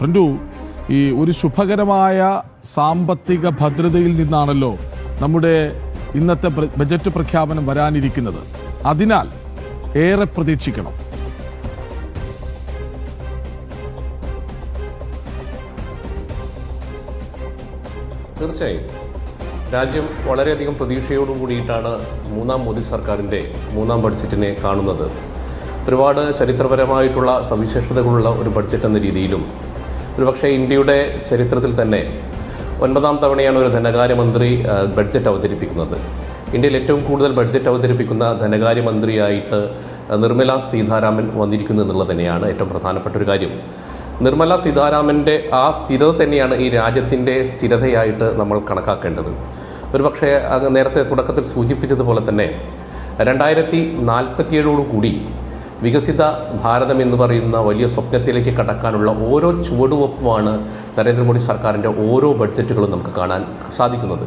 Print, ഈ ഒരു ശുഭകരമായ സാമ്പത്തിക ഭദ്രതയിൽ നിന്നാണല്ലോ നമ്മുടെ ഇന്നത്തെ ബജറ്റ് പ്രഖ്യാപനം വരാനിരിക്കുന്നത്. അതിനാൽ ഏറെ പ്രതീക്ഷിക്കണം. തീർച്ചയായും രാജ്യം വളരെയധികം പ്രതീക്ഷയോടു കൂടിയിട്ടാണ് മൂന്നാം മോദി സർക്കാരിൻ്റെ മൂന്നാം ബഡ്ജറ്റിനെ കാണുന്നത്. ഒരുപാട് ചരിത്രപരമായിട്ടുള്ള സവിശേഷതകളുള്ള ഒരു ബഡ്ജറ്റ് എന്ന രീതിയിലും ഒരുപക്ഷെ ഇന്ത്യയുടെ ചരിത്രത്തിൽ തന്നെ 9ാം തവണയാണ് ഒരു ധനകാര്യമന്ത്രി ബഡ്ജറ്റ് അവതരിപ്പിക്കുന്നത്. ഇന്ത്യയിൽ ഏറ്റവും കൂടുതൽ ബഡ്ജറ്റ് അവതരിപ്പിക്കുന്ന ധനകാര്യമന്ത്രിയായിട്ട് നിർമ്മല സീതാരാമൻ വന്നിരിക്കുന്നു എന്നുള്ളത് തന്നെയാണ് ഏറ്റവും പ്രധാനപ്പെട്ട ഒരു കാര്യം. നിർമ്മല സീതാരാമൻ്റെ ആ സ്ഥിരത തന്നെയാണ് ഈ രാജ്യത്തിൻ്റെ സ്ഥിരതയായിട്ട് നമ്മൾ കണക്കാക്കേണ്ടത്. ഒരുപക്ഷെ നേരത്തെ തുടക്കത്തിൽ സൂചിപ്പിച്ചതുപോലെ തന്നെ 2047 വികസിത ഭാരതം എന്ന് പറയുന്ന വലിയ സ്വപ്നത്തിലേക്ക് കടക്കാനുള്ള ഓരോ ചുവടുവെപ്പുമാണ് നരേന്ദ്രമോദി സർക്കാരിൻ്റെ ഓരോ ബഡ്ജറ്റുകളും നമുക്ക് കാണാൻ സാധിക്കുന്നത്.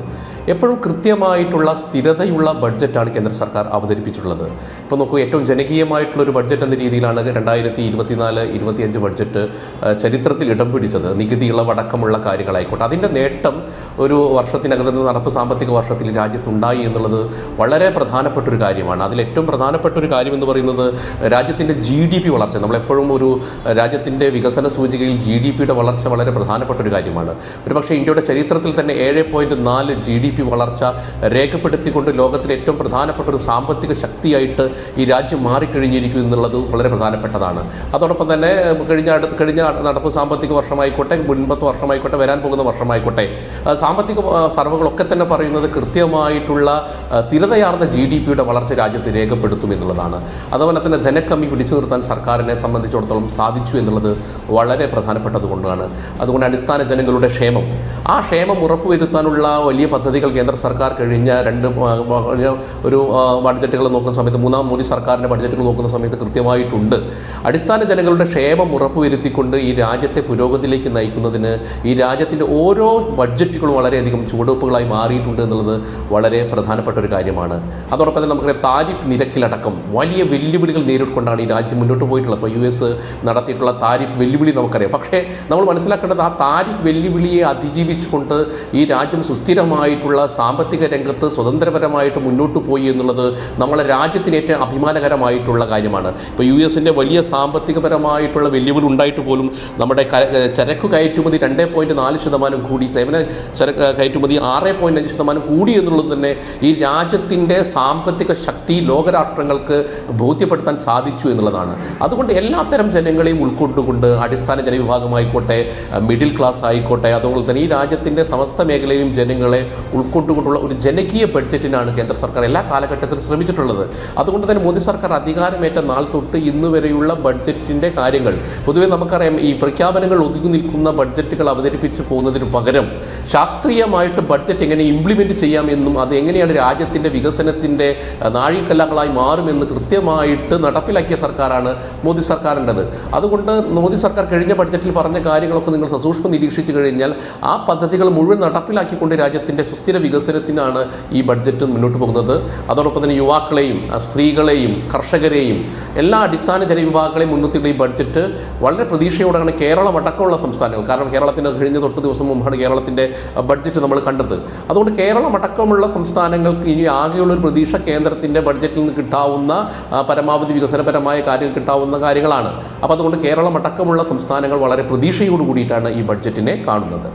എപ്പോഴും കൃത്യമായിട്ടുള്ള സ്ഥിരതയുള്ള ബഡ്ജറ്റാണ് കേന്ദ്ര സർക്കാർ അവതരിപ്പിച്ചിട്ടുള്ളത്. ഇപ്പോൾ നോക്കൂ, ഏറ്റവും ജനകീയമായിട്ടുള്ളൊരു ബഡ്ജറ്റ് എന്ന രീതിയിലാണ് 2024-25 ബഡ്ജറ്റ് ചരിത്രത്തിൽ ഇടം പിടിച്ചത്. നികുതി ഇളവടക്കമുള്ള കാര്യങ്ങളായിക്കോട്ടെ, അതിൻ്റെ നേട്ടം ഒരു വർഷത്തിനകത്ത് നടപ്പ് സാമ്പത്തിക വർഷത്തിൽ രാജ്യത്തുണ്ടായി എന്നുള്ളത് വളരെ പ്രധാനപ്പെട്ടൊരു കാര്യമാണ്. അതിലേറ്റവും പ്രധാനപ്പെട്ട ഒരു കാര്യം എന്ന് പറയുന്നത് രാജ്യത്തിൻ്റെ GDP വളർച്ച. നമ്മളെപ്പോഴും ഒരു രാജ്യത്തിൻ്റെ വികസന സൂചികയിൽ GDPയുടെ വളർച്ച വളരെ പ്രധാനപ്പെട്ട ഒരു കാര്യമാണ്. ഒരുപക്ഷെ ഇന്ത്യയുടെ ചരിത്രത്തിൽ തന്നെ 7.4 GDP വളർച്ച രേഖപ്പെടുത്തിക്കൊണ്ട് ലോകത്തിലെ ഏറ്റവും പ്രധാനപ്പെട്ട ഒരു സാമ്പത്തിക ശക്തിയായിട്ട് ഈ രാജ്യം മാറിക്കഴിഞ്ഞിരിക്കും എന്നുള്ളത് വളരെ പ്രധാനപ്പെട്ടതാണ്. അതോടൊപ്പം തന്നെ കഴിഞ്ഞ നടപ്പ് സാമ്പത്തിക വർഷമായിക്കോട്ടെ, മുൻപത്തെ വർഷമായിക്കോട്ടെ, വരാൻ പോകുന്ന വർഷമായിക്കോട്ടെ, സാമ്പത്തിക സർവ്വകളൊക്കെ തന്നെ പറയുന്നത് കൃത്യമായിട്ടുള്ള സ്ഥിരതയാർന്ന GDPയുടെ വളർച്ച രാജ്യത്ത് രേഖപ്പെടുത്തും എന്നുള്ളതാണ്. അതുപോലെ തന്നെ ധനക്കമ്മി പിടിച്ചു നിർത്താൻ സർക്കാരിനെ സംബന്ധിച്ചിടത്തോളം സാധിച്ചു എന്നുള്ളത് വളരെ പ്രധാനപ്പെട്ടതുകൊണ്ടാണ്. അതുകൊണ്ട് അടിസ്ഥാന ജനങ്ങളുടെ ക്ഷേമം, ആ ക്ഷേമം ഉറപ്പുവരുത്താനുള്ള വലിയ പദ്ധതികൾ കേന്ദ്ര സർക്കാർ കഴിഞ്ഞ ഒരു ബഡ്ജറ്റുകൾ നോക്കുന്ന സമയത്ത്, മൂന്നാം മോദി സർക്കാരിൻ്റെ ബഡ്ജറ്റുകൾ നോക്കുന്ന സമയത്ത് കൃത്യമായിട്ടുണ്ട്. അടിസ്ഥാന ജനങ്ങളുടെ ക്ഷേമം ഉറപ്പുവരുത്തിക്കൊണ്ട് ഈ രാജ്യത്തെ പുരോഗതിയിലേക്ക് നയിക്കുന്നതിന് ഈ രാജ്യത്തിൻ്റെ ഓരോ ബഡ്ജറ്റുകളും വളരെയധികം ചുവടുവെപ്പുകളായി മാറിയിട്ടുണ്ട് എന്നുള്ളത് വളരെ പ്രധാനപ്പെട്ട ഒരു കാര്യമാണ്. അതോടൊപ്പം തന്നെ നമുക്കറിയാം, താരിഫ് നിരക്കിലടക്കം വലിയ വെല്ലുവിളികൾ നേരിട്ടുകൊണ്ടാണ് ഈ രാജ്യം മുന്നോട്ട് പോയിട്ടുള്ളത്. ഇപ്പോൾ US നടത്തിയിട്ടുള്ള താരിഫ് വെല്ലുവിളി നമുക്കറിയാം. പക്ഷേ നമ്മൾ മനസ്സിലാക്കേണ്ടത്, ആ താരിഫ് വെല്ലുവിളിയെ അതിജീവിച്ചുകൊണ്ട് ഈ രാജ്യം സുസ്ഥിരമായിട്ടുള്ള സാമ്പത്തിക രംഗത്ത് സ്വതന്ത്രപരമായിട്ട് മുന്നോട്ട് പോയി എന്നുള്ളത് നമ്മളെ രാജ്യത്തിന് ഏറ്റവും അഭിമാനകരമായിട്ടുള്ള കാര്യമാണ്. ഇപ്പോൾ US-ൻ്റെ വലിയ സാമ്പത്തികപരമായിട്ടുള്ള വെല്ലുവിളി ഉണ്ടായിട്ട് പോലും നമ്മുടെ ചരക്ക് കയറ്റുമതി 2.4% കൂടി, സേവന ചരക്ക് കയറ്റുമതി 6.5% കൂടി എന്നുള്ളത് തന്നെ ഈ രാജ്യത്തിൻ്റെ സാമ്പത്തിക ശക്തി ലോകരാഷ്ട്രങ്ങൾക്ക് ബോധ്യപ്പെടുത്താൻ സാധിച്ചു എന്നുള്ളതാണ്. അതുകൊണ്ട് എല്ലാത്തരം ജനങ്ങളെയും ഉൾക്കൊണ്ടുകൊണ്ട് അടിസ്ഥാന ജനവിഭാഗമായിക്കോട്ടെ, മിഡിൽ ക്ലാസ് ആയിക്കോട്ടെ, അതുപോലെ തന്നെ ഈ രാജ്യത്തിൻ്റെ സമസ്ത മേഖലയും ജനങ്ങളെ ഉൾക്കൊണ്ടുകൊണ്ടുള്ള ഒരു ജനകീയ ബഡ്ജറ്റിനാണ് കേന്ദ്ര സർക്കാർ എല്ലാ കാലഘട്ടത്തിലും ശ്രമിച്ചിട്ടുള്ളത്. അതുകൊണ്ട് തന്നെ മോദി സർക്കാർ അധികാരമേറ്റ നാൾ തൊട്ട് ഇന്ന് വരെയുള്ള ബഡ്ജറ്റിൻ്റെ കാര്യങ്ങൾ, പൊതുവെ നമുക്കറിയാം, ഈ പ്രഖ്യാപനങ്ങൾ ഒതുങ്ങി നിൽക്കുന്ന ബഡ്ജറ്റുകൾ അവതരിപ്പിച്ച് പോകുന്നതിന് പകരം ശാസ്ത്രീയമായിട്ട് ബഡ്ജറ്റ് എങ്ങനെ ഇംപ്ലിമെൻറ്റ് ചെയ്യാമെന്നും അത് എങ്ങനെയാണ് രാജ്യത്തിൻ്റെ വികസനത്തിൻ്റെ നാഴികക്കല്ലുകളായി മാറുമെന്ന് കൃത്യമായിട്ട് നടപ്പിലാക്കിയ സർക്കാരാണ് മോദി സർക്കാരിൻ്റെത്. അതുകൊണ്ട് മോദി സർക്കാർ കഴിഞ്ഞ ബഡ്ജറ്റിൽ പറഞ്ഞ കാര്യങ്ങളൊക്കെ നിങ്ങൾ സസൂക്ഷ്മം നിരീക്ഷിച്ചു കഴിഞ്ഞാൽ ആ പദ്ധതികൾ മുഴുവൻ നടപ്പിലാക്കിക്കൊണ്ട് രാജ്യത്തിൻ്റെ സുസ്ഥിര വികസനത്തിനാണ് ഈ ബഡ്ജറ്റ് മുന്നോട്ട് പോകുന്നത്. അതോടൊപ്പം തന്നെ യുവാക്കളെയും സ്ത്രീകളെയും കർഷകരെയും എല്ലാ അടിസ്ഥാന ജനവിഭാഗങ്ങളെയും മുൻനിർത്തിയുള്ള ഈ ബഡ്ജറ്റ് വളരെ പ്രതീക്ഷയോടെയാണ് കേരളം അടക്കമുള്ള സംസ്ഥാനങ്ങൾ, കാരണം കേരളത്തിന് കഴിഞ്ഞ തൊട്ട് ദിവസം മുമ്പാണ് കേരളത്തിൻ്റെ ബഡ്ജറ്റ് നമ്മൾ കണ്ടത്. അതുകൊണ്ട് കേരളം അടക്കമുള്ള സംസ്ഥാനങ്ങൾക്ക് ഇനി ആകെയുള്ളൊരു പ്രതീക്ഷ കേന്ദ്രത്തിൻ്റെ ബഡ്ജറ്റിൽ നിന്ന് കിട്ടാവുന്ന പരമാവധി വികസനപരമായ കാര്യങ്ങൾ കിട്ടാവുന്ന കാര്യങ്ങളാണ്. അപ്പോൾ അതുകൊണ്ട് കേരളം അടക്കമുള്ള സംസ്ഥാനങ്ങൾ വളരെ പ്രതീക്ഷയോട് കൂടിയിട്ടാണ് ഈ ബഡ്ജറ്റിനെ കാണുന്നത്.